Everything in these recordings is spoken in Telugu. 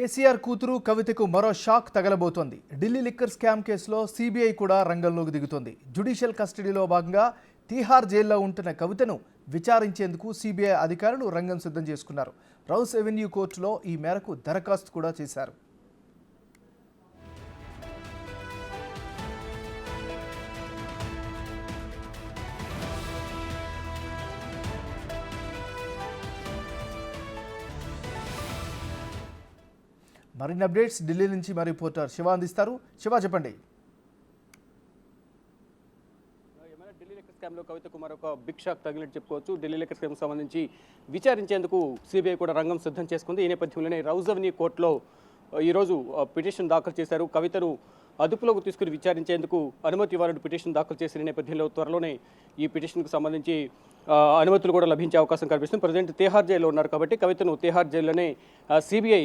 కేసీఆర్ కూతురు కవితకు మరో షాక్ తగలబోతోంది. ఢిల్లీ లిక్కర్ స్కామ్ కేసులో సిబిఐ కూడా రంగంలోకి దిగుతోంది. జ్యుడిషియల్ కస్టడీలో భాగంగా తీహార్ జైల్లో ఉంటున్న కవితను విచారించేందుకు సిబిఐ అధికారులు రంగం సిద్ధం చేసుకున్నారు. రౌస్ ఎవెన్యూ కోర్టులో ఈ మేరకు దరఖాస్తు కూడా చేశారు. మరిన్ని అప్డేట్స్ ఢిల్లీ నుంచి మా రిపోర్టర్ శివ అందిస్తారు. శివ, చెప్పండి. ఢిల్లీ లిక్కర్ స్కామ్లో కవితకు మరొక బిగ్ షాక్ తగిలినట్టు చెప్పుకోవచ్చు. ఢిల్లీ లిక్కర్ స్కామ్ సంబంధించి విచారించేందుకు సిబిఐ కూడా రంగం సిద్ధం చేసుకుంది. ఈ నేపథ్యంలోనే రౌస్ ఎవెన్యూ కోర్టులో ఈరోజు పిటిషన్ దాఖలు చేశారు. కవితను అదుపులోకి తీసుకుని విచారించేందుకు అనుమతి ఇవ్వాలని పిటిషన్ దాఖలు చేసిన నేపథ్యంలో త్వరలోనే ఈ పిటిషన్కు సంబంధించి అనుమతులు కూడా లభించే అవకాశం కనిపిస్తుంది. ప్రజెంట్ తీహార్ జైల్లో ఉన్నారు కాబట్టి కవితను తీహార్ జైల్లోనే సిబిఐ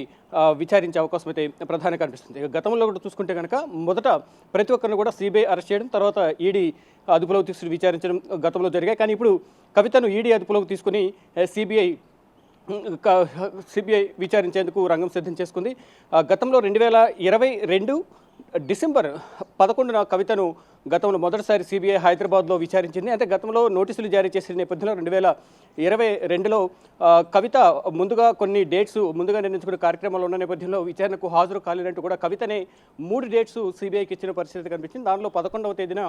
విచారించే అవకాశం అయితే ప్రధానంగా కనిపిస్తుంది. గతంలో కూడా చూసుకుంటే కనుక మొదట ప్రతి ఒక్కరిని కూడా సిబిఐ అరెస్ట్ చేయడం, తర్వాత ఈడీ అదుపులోకి తీసుకుని విచారించడం గతంలో జరిగాయి. కానీ ఇప్పుడు కవితను ఈడీ అదుపులోకి తీసుకుని సిబిఐ విచారించేందుకు రంగం సిద్ధం చేసుకుంది. గతంలో 2022 డిసెంబర్ 11న కవితను గతంలో మొదటిసారి సిబిఐ హైదరాబాద్లో విచారించింది. అంటే గతంలో నోటీసులు జారీ చేసిన నేపథ్యంలో 2022లో కవిత ముందుగా కొన్ని డేట్స్ ముందుగా నిర్ణయించుకున్న కార్యక్రమాలు ఉన్న నేపథ్యంలో విచారణకు హాజరు కాలేనంటూ కూడా కవితనే 3 డేట్స్ సిబిఐకి ఇచ్చిన పరిస్థితి కనిపించింది. దానిలో 11వ తేదీన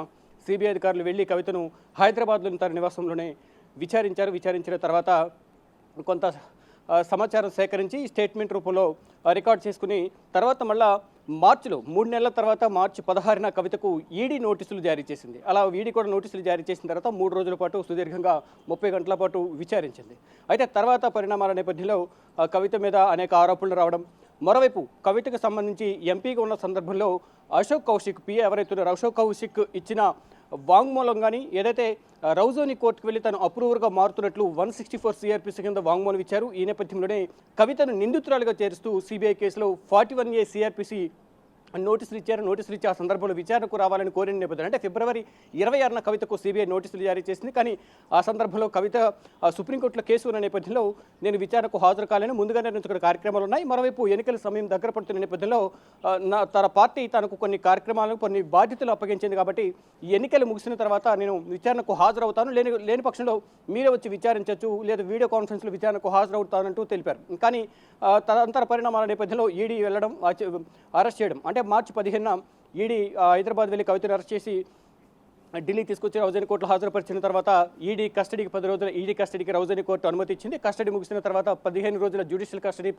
సిబిఐ అధికారులు వెళ్లి కవితను హైదరాబాద్లోని తన నివాసంలోనే విచారించిన తర్వాత కొంత సమాచారం సేకరించి స్టేట్మెంట్ రూపంలో రికార్డ్ చేసుకుని తర్వాత మళ్ళా మార్చిలో 3 నెలల తర్వాత మార్చి 16న కవితకు ఈడీ నోటీసులు జారీ చేసింది. అలా ఈడీ కూడా నోటీసులు జారీ చేసిన తర్వాత 3 రోజుల పాటు సుదీర్ఘంగా 30 గంటల పాటు విచారించింది. అయితే తర్వాత పరిణామాల నేపథ్యంలో కవిత మీద అనేక ఆరోపణలు రావడం, మరోవైపు కవితకు సంబంధించి ఎంపీగా ఉన్న సందర్భంలో అశోక్ కౌశిక్ పిఏ ఎవరైతే ఉన్నారో అశోక్ కౌశిక్ ఇచ్చిన వాంగ్మూలం కానీ ఏదైతే రౌజోని కోర్టుకు వెళ్ళి తను అప్రూవర్గా మారుతున్నట్లు 164 సిఆర్పిసి కింద వాంగ్మూలం ఇచ్చారు. ఈ నేపథ్యంలోనే కవితను నిందితురాలుగా చేరుస్తూ సిబిఐ కేసులో 41A సిఆర్పిసి నోటీసులు ఇచ్చి ఆ సందర్భంలో విచారణకు రావాలని కోరిన నేపథ్యంలో అంటే ఫిబ్రవరి 26న కవితకు సిబిఐ నోటీసులు జారీ చేసింది. కానీ ఆ సందర్భంలో కవిత సుప్రీంకోర్టులో కేసు ఉన్న నేపథ్యంలో నేను విచారణకు హాజరు కాలేను, ముందుగా నిర్ణయించుకున్న కార్యక్రమాలు ఉన్నాయి. మరోవైపు ఎన్నికల సమయం దగ్గర పడుతున్న నేపథ్యంలో తన పార్టీ తనకు కొన్ని కార్యక్రమాలను కొన్ని బాధ్యతలు అప్పగించింది కాబట్టి ఈ ఎన్నికలు ముగిసిన తర్వాత నేను విచారణకు హాజరవుతాను, లేని పక్షంలో మీరే వచ్చి విచారించవచ్చు లేదా వీడియో కాన్ఫరెన్స్లో విచారణకు హాజరవుతానంటూ తెలిపారు. కానీ తదనంతర పరిణామాల నేపథ్యంలో ఈడీ వెళ్ళడం అరెస్ట్ చేయడం అంటే మార్చి 15న ఈడీ హైదరాబాద్ వెళ్ళి కవితను అరెస్ట్ చేసి ఢిల్లీ తీసుకొచ్చి రౌజోని కోర్టులో హాజరుపరిచిన తర్వాత ఈడీ కస్టడీకి 10 రోజుల ఈడీ కస్టడీకి రౌజోని కోర్టు అనుమతి ఇచ్చింది. కస్టడీ ముగిసిన తర్వాత 15 రోజుల జ్యుడిషియల్ కస్టడీ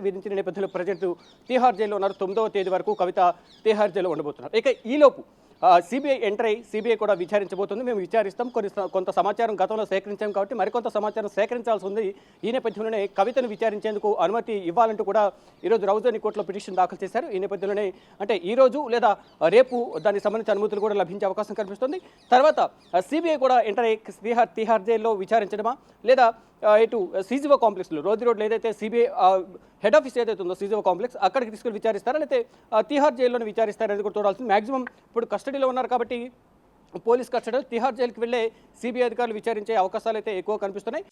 విధించిన నేపథ్యంలో ప్రజెంట్ తీహార్ జైల్లో ఉన్నారు. 9వ తేదీ వరకు కవిత తీహార్ జైల్లో ఉండబోతున్నారు. ఇక ఈలోపు సిబిఐ ఎంటర్ అయ్యి సిబిఐ కూడా విచారించబోతుంది. మేము విచారిస్తాం, కొంత సమాచారం గతంలో సేకరించాం కాబట్టి మరికొంత సమాచారం సేకరించాల్సి ఉంది. ఈ నేపథ్యంలోనే కవితను విచారించేందుకు అనుమతి ఇవ్వాలంటూ కూడా ఈరోజు రౌజోని కోర్టులో పిటిషన్ దాఖలు చేశారు. ఈ నేపథ్యంలోనే అంటే ఈరోజు లేదా రేపు దానికి సంబంధించిన అనుమతులు కూడా లభించే అవకాశం కనిపిస్తుంది. తర్వాత సిబిఐ కూడా ఎంటర్ అయ్యి తీహార్ జైల్లో విచారించడమా లేదా ఇటు సీజీఓ కాంప్లెక్స్లో రోడ్లో ఏదైతే సిబిఐ హెడ్ ఆఫీస్ ఏదైతే ఉందో సీజీఓ కాంప్లెక్స్ అక్కడికి తీసుకుని విచారిస్తారా లేకపోతే తీహార్ జైల్లోనే విచారిస్తారా అనేది కూడా చూడాల్సింది. మ్యాక్సిమం ఇప్పుడు కస్టడీలో ఉన్నారు కాబట్టి పోలీస్ కస్టడీలో తీహార్ జైలుకి వెళ్ళే సిబిఐ అధికారులు విచారించే అవకాశాలు అయితే ఎక్కువ కనిపిస్తున్నాయి.